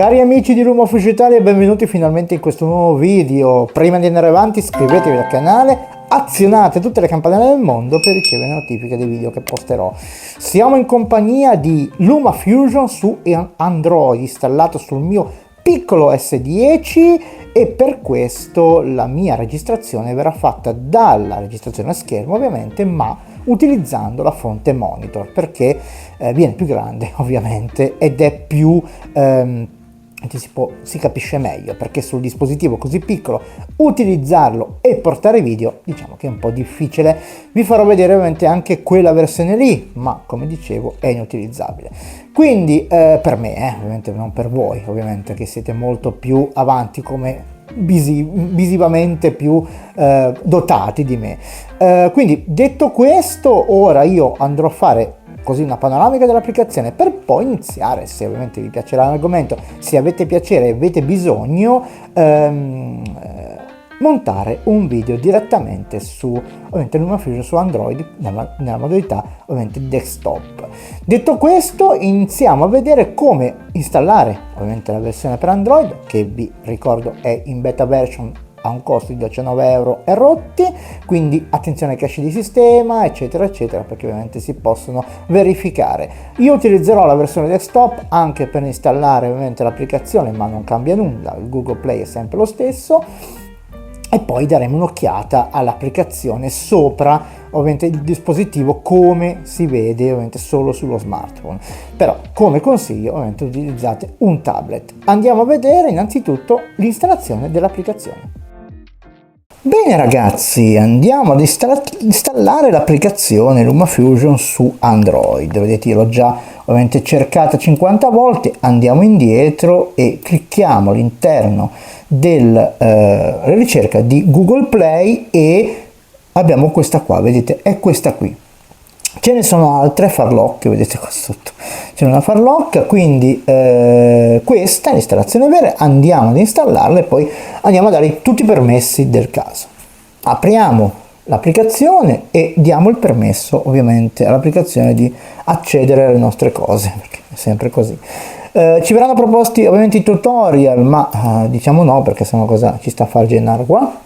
Cari amici di Luma Ufficio Italia, benvenuti finalmente in questo nuovo video. Prima di andare avanti iscrivetevi al canale, azionate tutte le campanelle del mondo per ricevere notifiche dei video che posterò. Siamo in compagnia di LumaFusion su Android, installato sul mio piccolo S10, e per questo la mia registrazione verrà fatta dalla registrazione a schermo ovviamente, ma utilizzando la fonte monitor, perché viene più grande ovviamente ed è più si capisce meglio, perché sul dispositivo così piccolo utilizzarlo e portare video diciamo che è un po' difficile. Vi farò vedere ovviamente anche quella versione lì, ma come dicevo è inutilizzabile, quindi per me ovviamente, non per voi ovviamente, che siete molto più avanti come visivamente più dotati di me. Quindi detto questo, ora io andrò a fare così una panoramica dell'applicazione per poi iniziare, se ovviamente vi piacerà l'argomento, se avete piacere e avete bisogno, montare un video direttamente su ovviamente LumaFusion su Android nella modalità ovviamente desktop. Detto questo, iniziamo a vedere come installare ovviamente la versione per Android, che vi ricordo è in beta version a un costo di 19 euro e rotti, quindi attenzione ai cache di sistema eccetera eccetera, perché ovviamente si possono verificare. Io utilizzerò la versione desktop anche per installare ovviamente l'applicazione, ma non cambia nulla, il Google Play è sempre lo stesso, e poi daremo un'occhiata all'applicazione sopra ovviamente il dispositivo, come si vede ovviamente solo sullo smartphone. Però come consiglio ovviamente utilizzate un tablet. Andiamo a vedere innanzitutto l'installazione dell'applicazione. Bene ragazzi, andiamo ad installare l'applicazione LumaFusion su Android. Vedete, io l'ho già ovviamente cercata 50 volte, andiamo indietro e clicchiamo all'interno della ricerca di Google Play e abbiamo questa qua, vedete, è questa qui. Ce ne sono altre farlocche, vedete qua sotto c'è una farlocca, quindi questa è l'installazione vera. Andiamo ad installarla e poi andiamo a dare tutti i permessi del caso. Apriamo l'applicazione e diamo il permesso ovviamente all'applicazione di accedere alle nostre cose, perché è sempre così. Ci verranno proposti ovviamente i tutorial, ma diciamo no, perché sennò cosa ci sta a far gennare qua.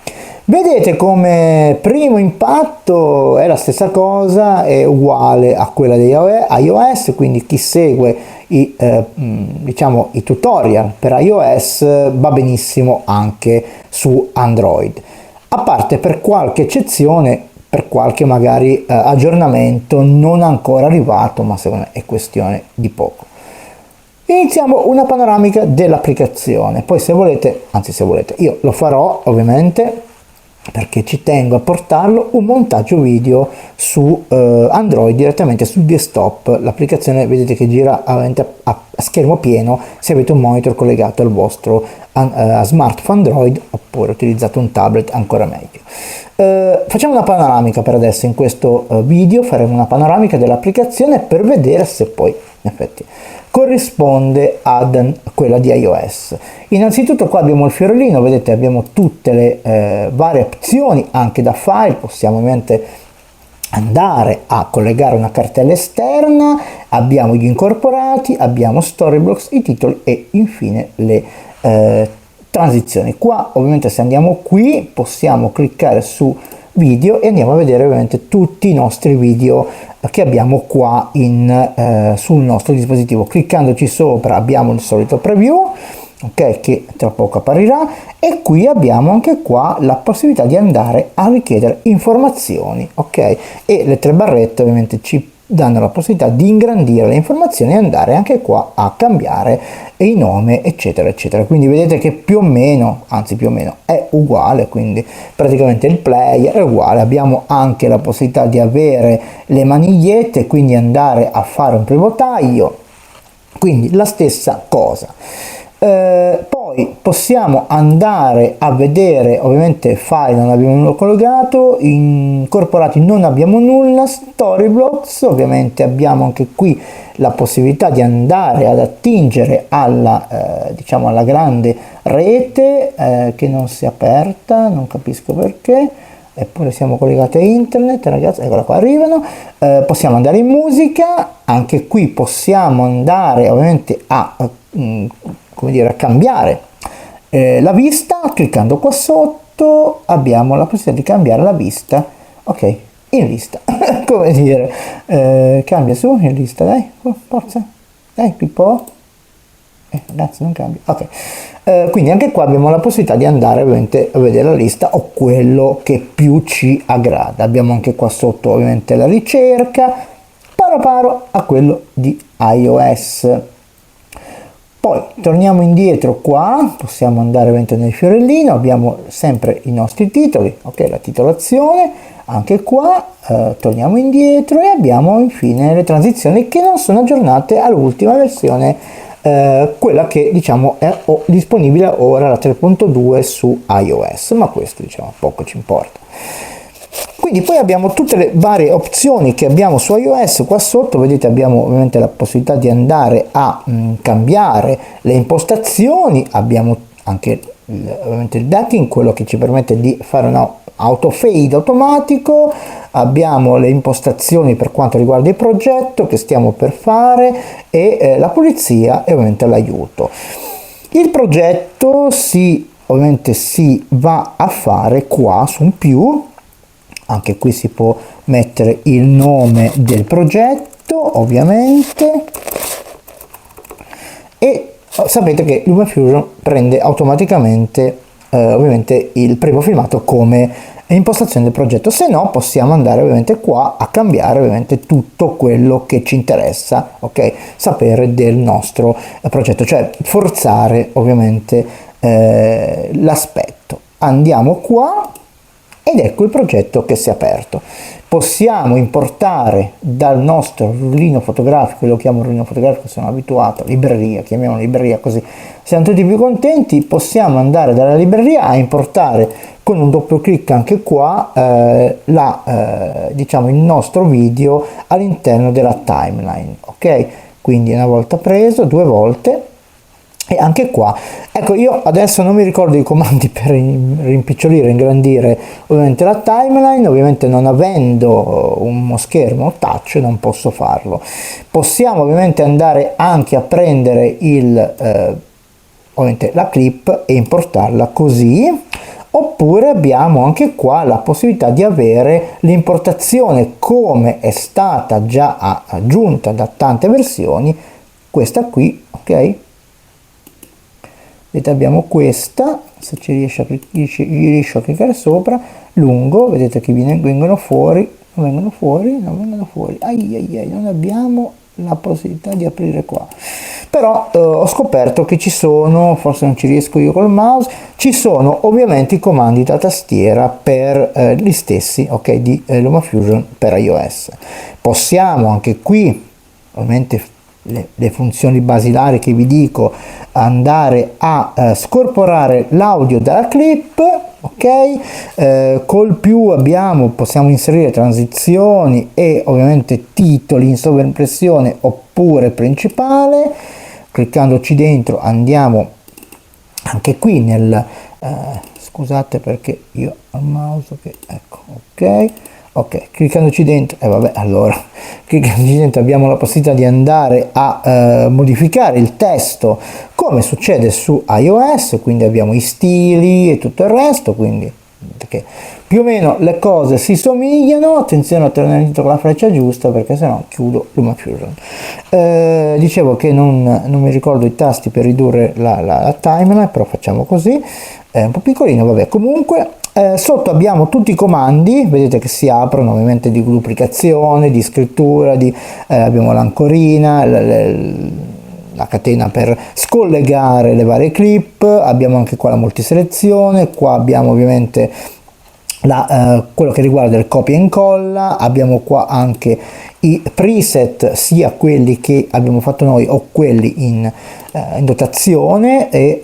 Vedete come primo impatto è la stessa cosa, è uguale a quella di iOS, quindi chi segue diciamo i tutorial per iOS va benissimo anche su Android, a parte per qualche eccezione, per qualche magari aggiornamento non ancora arrivato, ma secondo me è questione di poco. Iniziamo una panoramica dell'applicazione, poi se volete, anzi se volete, io lo farò ovviamente perché ci tengo a portarlo, un montaggio video su Android direttamente sul desktop. L'applicazione vedete che gira a schermo pieno se avete un monitor collegato al vostro smartphone Android, oppure utilizzate un tablet, ancora meglio. Facciamo una panoramica per adesso. In questo video faremo una panoramica dell'applicazione per vedere se poi in effetti corrisponde ad quella di iOS. Innanzitutto qua abbiamo il fiorellino, vedete, abbiamo tutte le varie opzioni anche da file, possiamo ovviamente andare a collegare una cartella esterna, abbiamo gli incorporati, abbiamo Storyblocks, i titoli e infine le transizioni. Qua ovviamente se andiamo qui possiamo cliccare su video e andiamo a vedere ovviamente tutti i nostri video che abbiamo qua sul nostro dispositivo. Cliccandoci sopra abbiamo il solito preview, ok, che tra poco apparirà, e qui abbiamo anche qua la possibilità di andare a richiedere informazioni, ok, e le tre barrette ovviamente ci danno la possibilità di ingrandire le informazioni e andare anche qua a cambiare il nome eccetera eccetera. Quindi vedete che più o meno, anzi più o meno è uguale, quindi praticamente il player è uguale. Abbiamo anche la possibilità di avere le manigliette, quindi andare a fare un primo taglio, quindi la stessa cosa. Poi possiamo andare a vedere ovviamente file, non abbiamo nulla collegato, incorporati non abbiamo nulla, Storyblocks ovviamente abbiamo anche qui la possibilità di andare ad attingere alla diciamo alla grande rete che non si è aperta, non capisco perché. eppure siamo collegati a internet, ragazzi, eccola qua, arrivano. Possiamo andare in musica, anche qui possiamo andare ovviamente a, come dire, a cambiare la vista, cliccando qua sotto abbiamo la possibilità di cambiare la vista, ok, in lista, come dire, cambia su, in lista, dai, forza, dai, Pippo, ragazzi non cambia, ok, quindi anche qua abbiamo la possibilità di andare ovviamente a vedere la lista o quello che più ci aggrada. Abbiamo anche qua sotto ovviamente la ricerca, paro a quello di iOS. Poi torniamo indietro qua, possiamo andare ovviamente nel fiorellino, abbiamo sempre i nostri titoli, ok, la titolazione, anche qua torniamo indietro e abbiamo infine le transizioni che non sono aggiornate all'ultima versione, quella che diciamo è disponibile ora, la 3.2 su iOS, ma questo diciamo poco ci importa. Quindi poi abbiamo tutte le varie opzioni che abbiamo su iOS. Qua sotto vedete abbiamo ovviamente la possibilità di andare a cambiare le impostazioni, abbiamo anche ovviamente il ducking, quello che ci permette di fare un auto fade automatico, abbiamo le impostazioni per quanto riguarda il progetto che stiamo per fare e la pulizia e ovviamente l'aiuto. Il progetto ovviamente si va a fare qua su un più, anche qui si può mettere il nome del progetto ovviamente, e sapete che LumaFusion prende automaticamente ovviamente il primo filmato come impostazione del progetto, se no possiamo andare ovviamente qua a cambiare ovviamente tutto quello che ci interessa, ok, sapere del nostro progetto, cioè forzare ovviamente l'aspetto. Andiamo qua ed ecco il progetto che si è aperto. Possiamo importare dal nostro rullino fotografico, lo chiamo rullino fotografico, sono abituato, libreria, chiamiamolo libreria così siamo tutti più contenti. Possiamo andare dalla libreria a importare con un doppio clic anche qua diciamo il nostro video all'interno della timeline, ok? Quindi una volta preso, due volte. E anche qua, ecco, io adesso non mi ricordo i comandi per rimpicciolire, ingrandire ovviamente la timeline, ovviamente non avendo uno schermo touch non posso farlo. Possiamo ovviamente andare anche a prendere ovviamente la clip e importarla così, oppure abbiamo anche qua la possibilità di avere l'importazione come è stata già aggiunta da tante versioni, questa qui, ok? Vedete abbiamo questa, se ci riesco a cliccare sopra, lungo, vedete che vengono fuori, non vengono fuori, ai, non abbiamo la possibilità di aprire qua. Però ho scoperto che ci sono, forse non ci riesco io col mouse, ci sono ovviamente i comandi da tastiera per gli stessi, ok, di LumaFusion per iOS. Possiamo anche qui, ovviamente le funzioni basilari che vi dico, andare a scorporare l'audio dalla clip, ok, col più possiamo inserire transizioni e ovviamente titoli in sovraimpressione oppure principale. Cliccandoci dentro andiamo anche qui scusate perché io ho il mouse che ecco, ok, cliccandoci dentro, cliccandoci dentro abbiamo la possibilità di andare a modificare il testo come succede su iOS, quindi abbiamo i stili e tutto il resto, quindi che più o meno le cose si somigliano. Attenzione a tenere dentro con la freccia giusta perché sennò chiudo LumaFusion. Dicevo che non mi ricordo i tasti per ridurre la timeline, però facciamo così, è un po' piccolino, vabbè, comunque. Sotto abbiamo tutti i comandi, vedete che si aprono ovviamente di duplicazione, di scrittura, abbiamo l'ancorina, la catena per scollegare le varie clip, abbiamo anche qua la multiselezione, qua abbiamo ovviamente quello che riguarda il copia e incolla, abbiamo qua anche i preset, sia quelli che abbiamo fatto noi o quelli in dotazione, e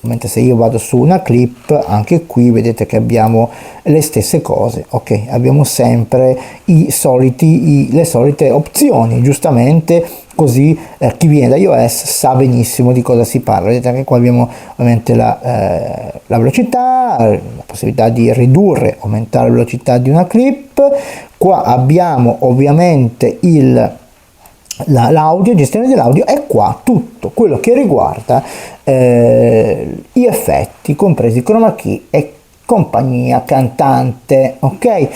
mentre se io vado su una clip, anche qui vedete che abbiamo le stesse cose, ok? Abbiamo sempre le solite opzioni, giustamente, così chi viene da iOS sa benissimo di cosa si parla. Vedete anche qua abbiamo ovviamente la velocità, la possibilità di ridurre, aumentare la velocità di una clip. Qua abbiamo ovviamente l'audio, gestione dell'audio, e qua tutto quello che riguarda gli effetti, compresi chroma key e compagnia cantante, ok?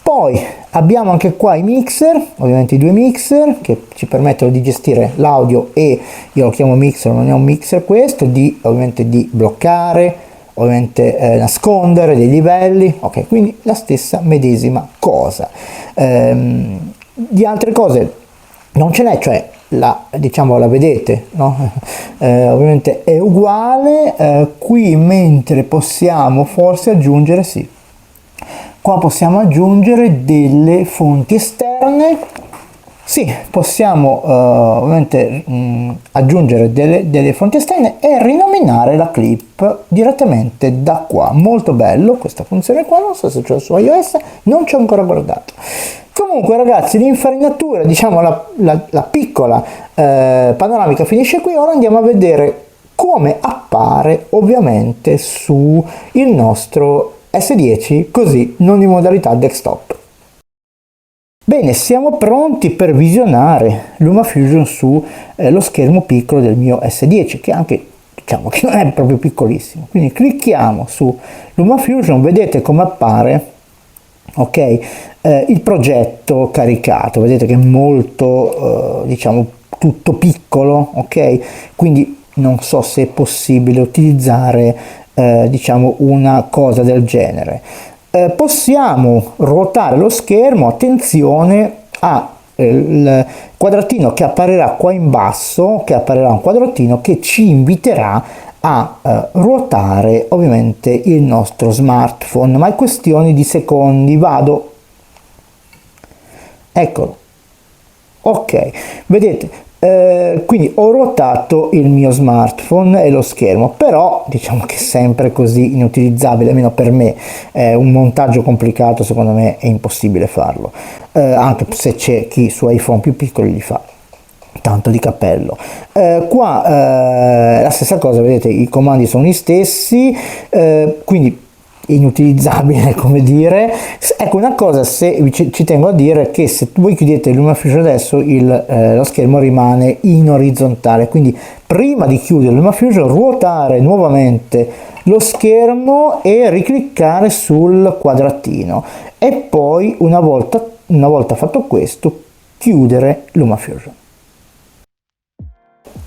Poi abbiamo anche qua i mixer, ovviamente i due mixer che ci permettono di gestire l'audio, e io lo chiamo mixer, non è un mixer questo, ovviamente di bloccare, ovviamente nascondere dei livelli, ok? Quindi la stessa medesima cosa. Di altre cose non ce n'è, cioè diciamo la vedete, no? Ovviamente è uguale. Qui mentre possiamo forse aggiungere, sì, qua possiamo aggiungere delle fonti esterne, sì, possiamo ovviamente aggiungere delle fonti esterne e rinominare la clip direttamente da qua. Molto bello questa funzione qua, non so se c'è su iOS, non ci ho ancora guardato. Comunque ragazzi, l'infarinatura, diciamo la piccola panoramica finisce qui. Ora andiamo a vedere come appare ovviamente su il nostro S10, così non in modalità desktop. Bene, siamo pronti per visionare LumaFusion su lo schermo piccolo del mio S10, che anche diciamo che non è proprio piccolissimo. Quindi clicchiamo su LumaFusion, vedete come appare, ok, il progetto caricato, vedete che è molto diciamo tutto piccolo, ok? Quindi non so se è possibile utilizzare diciamo una cosa del genere. Possiamo ruotare lo schermo, attenzione al quadratino che apparirà qua in basso, che apparirà un quadratino che ci inviterà a ruotare ovviamente il nostro smartphone, ma è questione di secondi. Vado, eccolo, ok, vedete. Quindi ho ruotato il mio smartphone e lo schermo, però diciamo che è sempre così inutilizzabile, almeno per me. È un montaggio complicato, secondo me è impossibile farlo, anche se c'è chi su iPhone più piccoli li fa, tanto di cappello. Qua la stessa cosa, vedete, i comandi sono gli stessi, quindi inutilizzabile, come dire. Ecco, una cosa, se ci tengo a dire, che se voi chiudete LumaFusion adesso lo schermo rimane in orizzontale, quindi prima di chiudere LumaFusion ruotare nuovamente lo schermo e ricliccare sul quadratino, e poi una volta fatto questo chiudere LumaFusion.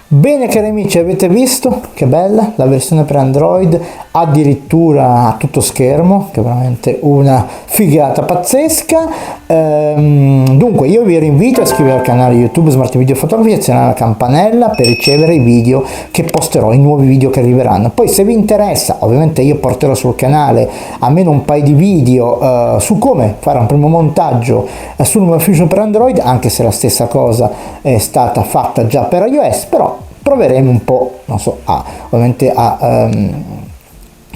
Bene cari amici, avete visto che bella la versione per Android, addirittura a tutto schermo, che è veramente una figata pazzesca. Dunque io vi rinvito a iscrivervi al canale YouTube Smart Video Photography e azionare la campanella per ricevere i video che posterò, i nuovi video che arriveranno. Poi se vi interessa, ovviamente io porterò sul canale almeno un paio di video su come fare un primo montaggio su LumaFusion per Android, anche se la stessa cosa è stata fatta già per iOS, però proveremo un po', non so, ovviamente a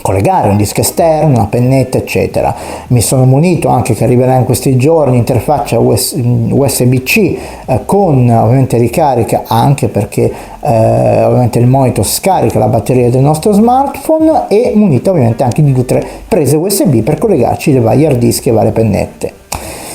collegare un disco esterno, una pennetta, eccetera. Mi sono munito anche, che arriverà in questi giorni, interfaccia USB-C con ovviamente ricarica, anche perché ovviamente il monitor scarica la batteria del nostro smartphone, e munito ovviamente anche di 2 o 3 prese USB per collegarci le varie hard disk e varie pennette.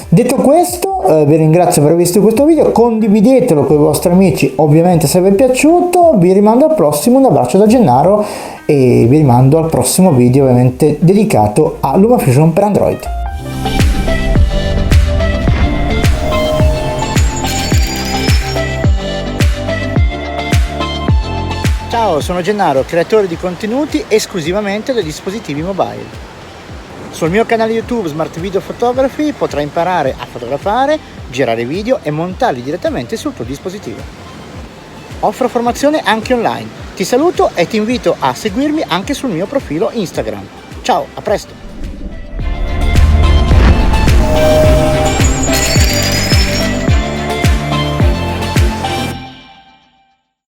Detto questo, vi ringrazio per aver visto questo video, condividetelo con i vostri amici ovviamente se vi è piaciuto. Vi rimando al prossimo, un abbraccio da Gennaro, e vi rimando al prossimo video ovviamente dedicato a LumaFusion per Android. Ciao, sono Gennaro, creatore di contenuti esclusivamente dai dispositivi mobile. Sul mio canale YouTube Smart Video Photography potrai imparare a fotografare, girare video e montarli direttamente sul tuo dispositivo. Offro formazione anche online. Ti saluto e ti invito a seguirmi anche sul mio profilo Instagram. Ciao, a presto!